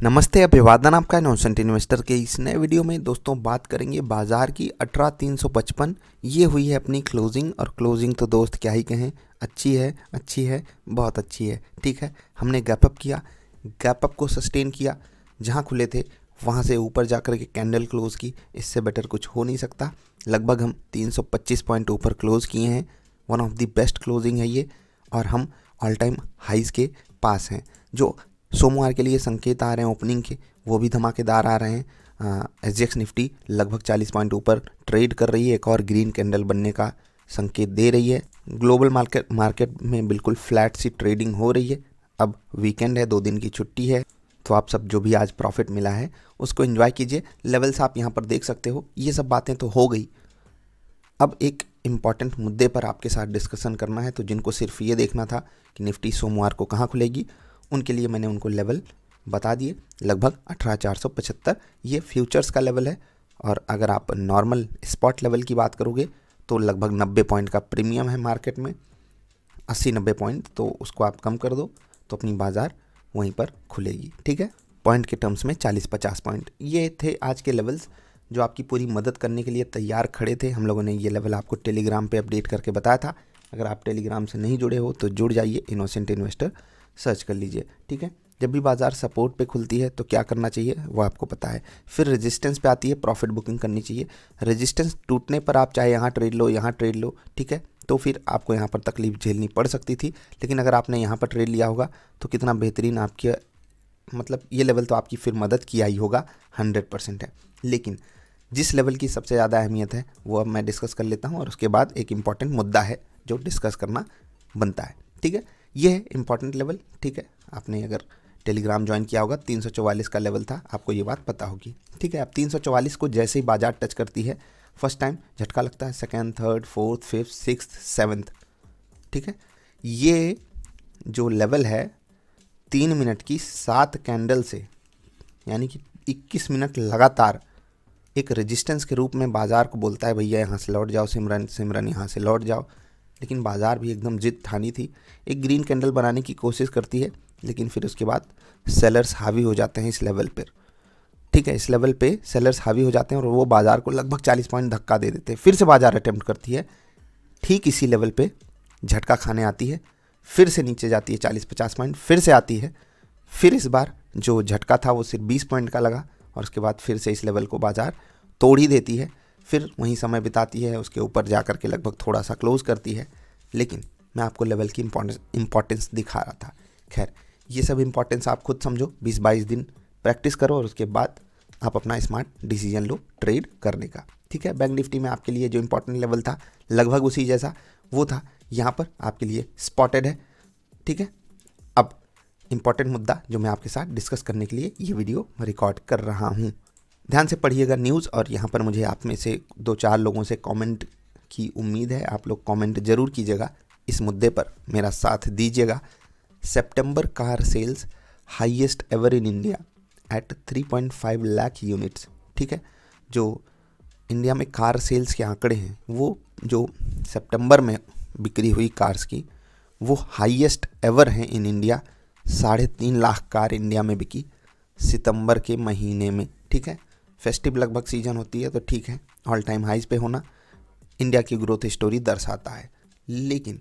नमस्ते, अभिवादन आपका इनोसेंट इन्वेस्टर के इस नए वीडियो में। दोस्तों बात करेंगे बाजार की 18355 ये हुई है अपनी क्लोजिंग। और क्लोजिंग तो दोस्त क्या ही कहें, अच्छी है, बहुत अच्छी है। ठीक है, हमने गैप अप किया, गैप अप को सस्टेन किया, जहां खुले थे वहां से ऊपर जाकर के कैंडल क्लोज की। इससे बेटर कुछ हो नहीं सकता। लगभग हम 325 पॉइंट ऊपर क्लोज किए हैं। One of the best closing है ये, और हम ऑल टाइम हाइज के पास हैं। जो सोमवार के लिए संकेत आ रहे हैं ओपनिंग के, वो भी धमाकेदार आ रहे हैं। एसजीएक्स निफ्टी लगभग 40 पॉइंट ऊपर ट्रेड कर रही है, एक और ग्रीन कैंडल बनने का संकेत दे रही है। ग्लोबल मार्केट में बिल्कुल फ्लैट सी ट्रेडिंग हो रही है। अब वीकेंड है, 2 दिन की छुट्टी है, तो आप सब जो भी आज प्रॉफिट मिला है उसको एंजॉय कीजिए। लेवल्स आप यहाँ पर देख सकते हो। ये सब बातें तो हो गई। अब एक इम्पॉर्टेंट मुद्दे पर आपके साथ डिस्कशन करना है। तो जिनको सिर्फ ये देखना था कि निफ्टी सोमवार को कहाँ खुलेगी, उनके लिए मैंने उनको लेवल बता दिए। लगभग 18475 ये फ्यूचर्स का लेवल है। और अगर आप नॉर्मल स्पॉट लेवल की बात करोगे तो लगभग 90 पॉइंट का प्रीमियम है मार्केट में, 80-90 पॉइंट। तो उसको आप कम कर दो तो अपनी बाज़ार वहीं पर खुलेगी। ठीक है, पॉइंट के टर्म्स में 40-50 पॉइंट ये थे आज के लेवल्स, जो आपकी पूरी मदद करने के लिए तैयार खड़े थे। हम लोगों ने ये लेवल आपको टेलीग्राम पे अपडेट करके बताया था। अगर आप टेलीग्राम से नहीं जुड़े हो तो जुड़ जाइए, इनोसेंट इन्वेस्टर सर्च कर लीजिए। ठीक है, जब भी बाजार सपोर्ट पे खुलती है तो क्या करना चाहिए वो आपको पता है। फिर रेजिस्टेंस पे आती है, प्रॉफिट बुकिंग करनी चाहिए। रेजिस्टेंस टूटने पर आप चाहे यहाँ ट्रेड लो, यहाँ ट्रेड लो, ठीक है, तो फिर आपको यहाँ पर तकलीफ झेलनी पड़ सकती थी। लेकिन अगर आपने यहाँ पर ट्रेड लिया होगा तो कितना बेहतरीन आपके, मतलब ये लेवल तो आपकी फिर मदद किया ही होगा, 100% है। लेकिन जिस लेवल की सबसे ज़्यादा अहमियत है वो अब मैं डिस्कस कर लेता हूँ, और उसके बाद एक इम्पॉर्टेंट मुद्दा है जो डिस्कस करना बनता है। ठीक है, ये है इम्पॉर्टेंट लेवल। ठीक है, आपने अगर टेलीग्राम ज्वाइन किया होगा, 344 का लेवल था, आपको ये बात पता होगी। ठीक है, अब 344 को जैसे ही बाजार टच करती है, फर्स्ट टाइम झटका लगता है, second, third, fourth, fifth, sixth, seventh. ठीक है, ये जो लेवल है 3 मिनट की 7 कैंडल से, यानी कि 21 मिनट लगातार एक रेजिस्टेंस के रूप में बाजार को बोलता है, भैया यहाँ से लौट जाओ, सिमरन यहाँ से लौट जाओ। लेकिन बाजार भी एकदम जिद ठानी थी, एक ग्रीन कैंडल बनाने की कोशिश करती है, लेकिन फिर उसके बाद सेलर्स हावी हो जाते हैं इस लेवल पर। ठीक है, इस लेवल पे सेलर्स हावी हो जाते हैं और वो बाजार को लगभग 40 पॉइंट धक्का दे देते हैं। फिर से बाजार अटेम्प्ट करती है, ठीक इसी लेवल पे झटका खाने आती है, फिर से नीचे जाती है 40-50 पॉइंट, फिर से आती है। फिर इस बार जो झटका था वो सिर्फ 20 पॉइंट का लगा, और उसके बाद फिर से इस लेवल को बाजार तोड़ ही देती है। फिर वहीं समय बिताती है, उसके ऊपर जा कर के लगभग थोड़ा सा क्लोज करती है। लेकिन मैं आपको लेवल की इम्पॉर्टेंस दिखा रहा था। खैर, ये सब इम्पॉर्टेंस आप खुद समझो, 20-22 दिन प्रैक्टिस करो, और उसके बाद आप अपना स्मार्ट डिसीजन लो ट्रेड करने का। ठीक है, बैंक निफ्टी में आपके लिए जो इम्पोर्टेंट लेवल था लगभग उसी जैसा वो था, यहाँ पर आपके लिए स्पॉटेड है। ठीक है, अब इम्पॉर्टेंट मुद्दा जो मैं आपके साथ डिस्कस करने के लिए ये वीडियो रिकॉर्ड कर रहा हूँ, ध्यान से पढ़िएगा न्यूज़। और यहाँ पर मुझे आप में से 2-4 लोगों से कमेंट की उम्मीद है। आप लोग कमेंट जरूर कीजिएगा, इस मुद्दे पर मेरा साथ दीजिएगा। September car sales highest ever in India at 3.5 lakh units. ठीक है, जो इंडिया में कार सेल्स के आंकड़े हैं, वो जो सितंबर में बिक्री हुई कार्स की, वो हाईएस्ट एवर हैं in India. 3.5 lakh car India में बिकी सितंबर के महीने में। ठीक है, फेस्टिव लगभग सीजन होती है, तो ठीक है, ऑल टाइम हाइज पे होना इंडिया की ग्रोथ स्टोरी दर्शाता है। लेकिन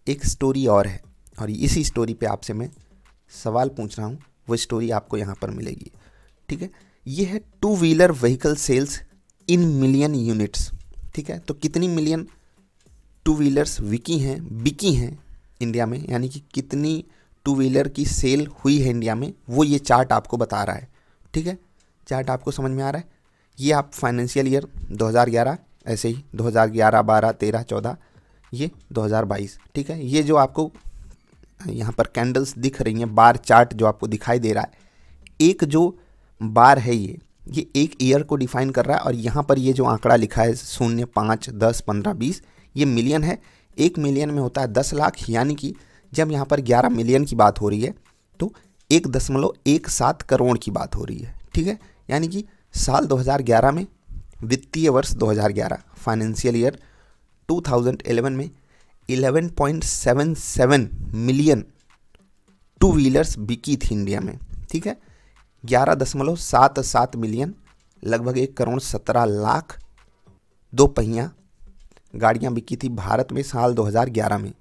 एक स्टोरी और है, और इसी स्टोरी पे आपसे मैं सवाल पूछ रहा हूँ, वो स्टोरी आपको यहाँ पर मिलेगी। ठीक है, ये है 2 wheeler vehicle sales in million units. ठीक है, तो कितनी मिलियन 2 व्हीलर्स बिकी हैं इंडिया में, यानी कि कितनी 2 व्हीलर की सेल हुई है इंडिया में, वो ये चार्ट आपको बता रहा है। ठीक है, चार्ट आपको समझ में आ रहा है। ये आप फाइनेंशियल ईयर 2011, ऐसे ही 2011, 12, 13, 14, ये 2022। ठीक है, ये जो आपको यहाँ पर कैंडल्स दिख रही हैं, बार चार्ट जो आपको दिखाई दे रहा है, एक जो बार है ये एक ईयर को डिफाइन कर रहा है। और यहाँ पर ये जो आंकड़ा लिखा है 0, 5, 10, 15, 20, ये मिलियन है। 1 मिलियन में होता है 10 लाख, यानी कि जब यहाँ पर 11 मिलियन की बात हो रही है तो 1.17 करोड़ की बात हो रही है। ठीक है, यानी कि साल 2011 में, वित्तीय वर्ष 2011 फाइनेंशियल ईयर 2011 में 11.77 मिलियन 2 व्हीलर्स बिकी थी इंडिया में। ठीक है, 11.77 मिलियन, लगभग 1,17,00,000 दो पहिया गाड़ियाँ बिकी थी भारत में साल 2011 में।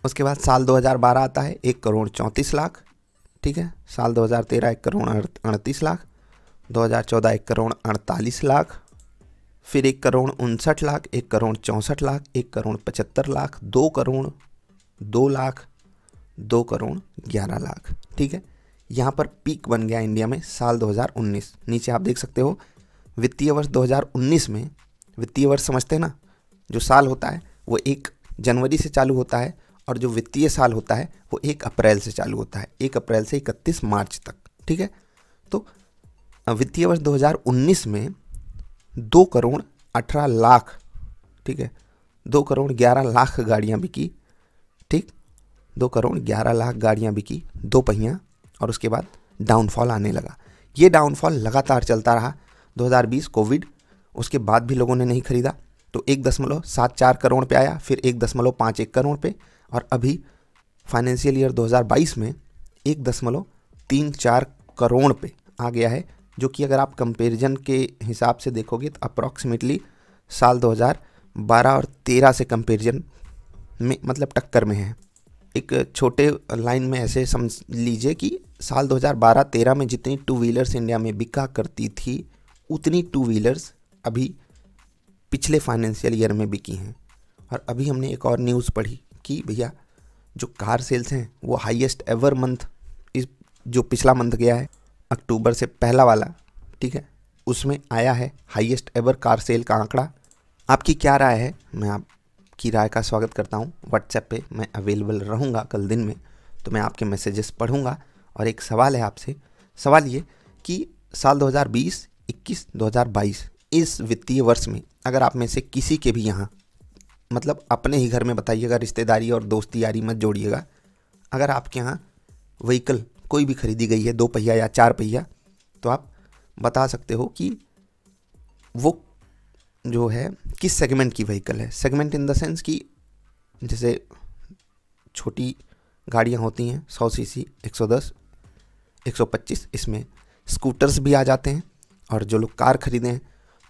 उसके बाद साल 2012 आता है 1,34,00,000, ठीक है। साल 2013 1,38,00,000, 2014 1,48,00,000, फिर 1,59,00,000, 1,64,00,000, 1,75,00,000, 2,02,00,000, 2,11,00,000, ठीक है। यहाँ पर पीक बन गया इंडिया में साल 2019। नीचे आप देख सकते हो वित्तीय वर्ष 2019 में, वित्तीय वर्ष समझते हैं ना, जो साल होता है वो 1 जनवरी से चालू होता है और जो वित्तीय साल होता है वो 1 अप्रैल से चालू होता है, 1 अप्रैल से 31 मार्च तक, ठीक है। तो वित्तीय वर्ष 2019 में 2,18,00,000, ठीक है, 2,11,00,000 गाड़ियाँ बिकी, ठीक, 2,11,00,000 गाड़ियाँ बिकी दो पहिया, और उसके बाद डाउनफॉल आने लगा। ये डाउनफॉल लगातार चलता रहा 2020 कोविड, उसके बाद भी लोगों ने नहीं खरीदा, तो 1.74 करोड़ पे आया, फिर 1.51 करोड़ पे, और अभी फाइनेंशियल ईयर 2022 में 1.34 करोड़ पे आ गया है, जो कि अगर आप कंपैरिजन के हिसाब से देखोगे तो अप्रॉक्सीमेटली साल 2012 और 13 से कंपैरिजन में मतलब टक्कर में है। एक छोटे लाइन में ऐसे समझ लीजिए कि साल 2012-13 में जितनी टू व्हीलर्स इंडिया में बिका करती थी उतनी टू व्हीलर्स अभी पिछले फाइनेंशियल ईयर में बिकी हैं। और अभी हमने एक और न्यूज़ पढ़ी कि भैया जो कार सेल्स हैं वो हाईएस्ट एवर मंथ, इस जो पिछला मंथ गया है अक्टूबर से पहला वाला, ठीक है, उसमें आया है हाईएस्ट एवर कार सेल का आंकड़ा। आपकी क्या राय है? मैं आपकी राय का स्वागत करता हूँ। व्हाट्सएप पे मैं अवेलेबल रहूँगा कल दिन में, तो मैं आपके मैसेजेस पढ़ूँगा। और एक सवाल है आपसे, सवाल ये कि साल 2020, 21, 2022 इस वित्तीय वर्ष में अगर आप में से किसी के भी यहाँ, मतलब अपने ही घर में बताइएगा, रिश्तेदारी और दोस्ती यारी मत जोड़िएगा, अगर आपके यहाँ व्हीकल कोई भी खरीदी गई है 2 पहिया या 4 पहिया, तो आप बता सकते हो कि वो जो है किस सेगमेंट की व्हीकल है। सेगमेंट इन द सेंस कि जैसे छोटी गाड़ियाँ होती हैं 100 सीसी, 110, 125, इसमें स्कूटर्स भी आ जाते हैं। और जो लोग कार खरीदे हैं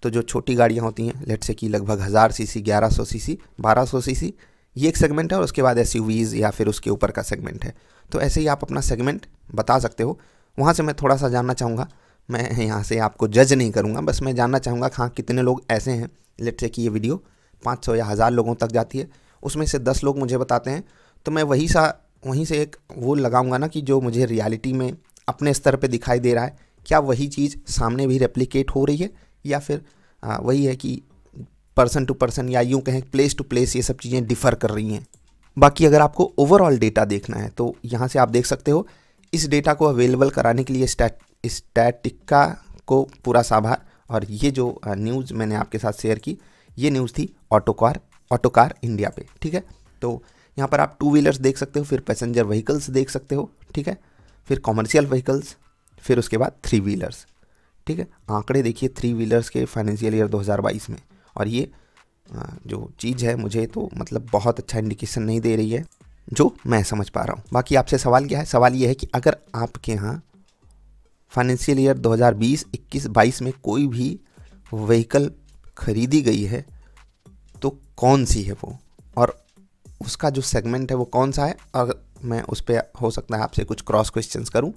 तो जो छोटी गाड़ियाँ होती हैं लेट से कि लगभग 1000 सीसी, 1100 सीसी, 1200 सीसी, ये एक सेगमेंट है। और उसके बाद एसयूवीज़ या फिर उसके ऊपर का सेगमेंट है। तो ऐसे ही आप अपना सेगमेंट बता सकते हो। वहाँ से मैं थोड़ा सा जानना चाहूँगा, मैं यहाँ से आपको जज नहीं करूँगा, बस मैं जानना चाहूँगा हाँ कितने लोग ऐसे हैं, लेट से कि ये वीडियो 500 या 1000 लोगों तक जाती है, उसमें से 10 लोग मुझे बताते हैं, तो मैं वहीं से एक वो लगाऊंगा ना कि जो मुझे रियलिटी में अपने स्तर पे दिखाई दे रहा है, क्या वही चीज़ सामने भी रेप्लिकेट हो रही है या फिर वही है कि पर्सन टू पर्सन या यूँ कहें प्लेस टू प्लेस ये सब चीज़ें डिफ़र कर रही हैं। बाकी अगर आपको ओवरऑल डेटा देखना है तो यहाँ से आप देख सकते हो। इस डेटा को अवेलेबल कराने के लिए स्टैटिका को पूरा आभार। और ये जो न्यूज़ मैंने आपके साथ शेयर की, ये न्यूज़ थी ऑटोकार इंडिया पे, ठीक है। तो यहाँ पर आप 2 व्हीलर्स देख सकते हो, फिर पैसेंजर व्हीकल्स देख सकते हो, ठीक है, फिर कॉमर्शियल व्हीकल्स, फिर उसके बाद 3 व्हीलर्स, ठीक है। आंकड़े देखिए 3 व्हीलर्स के फाइनेंशियल ईयर 2022 में। और ये जो चीज़ है मुझे तो मतलब बहुत अच्छा इंडिकेशन नहीं दे रही है जो मैं समझ पा रहा हूँ। बाकी आपसे सवाल क्या है? सवाल ये है कि अगर आपके यहाँ फाइनेंशियल ईयर 2020, 21, 22 में कोई भी व्हीकल खरीदी गई है तो कौन सी है वो, और उसका जो सेगमेंट है वो कौन सा है। अगर मैं उस पर हो सकता है आपसे कुछ क्रॉस क्वेश्चंस करूं।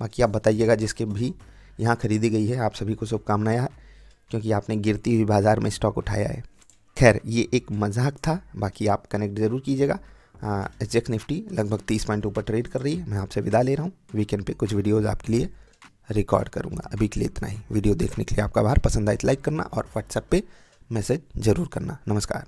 बाकी आप बताइएगा जिसके भी यहाँ खरीदी गई है, आप सभी को शुभकामनाएं यार, क्योंकि आपने गिरती हुई बाज़ार में स्टॉक उठाया है। खैर ये एक मजाक था, बाकी आप कनेक्ट ज़रूर कीजिएगा। एसजेएक्स निफ्टी लगभग 30 पॉइंट ऊपर ट्रेड कर रही है। मैं आपसे विदा ले रहा हूँ। वीकेंड पे कुछ वीडियोज़ आपके लिए रिकॉर्ड करूँगा। अभी के लिए इतना ही। वीडियो देखने के लिए आपका आभार। पसंद आए तो लाइक करना और व्हाट्सएप पे मैसेज ज़रूर करना। नमस्कार।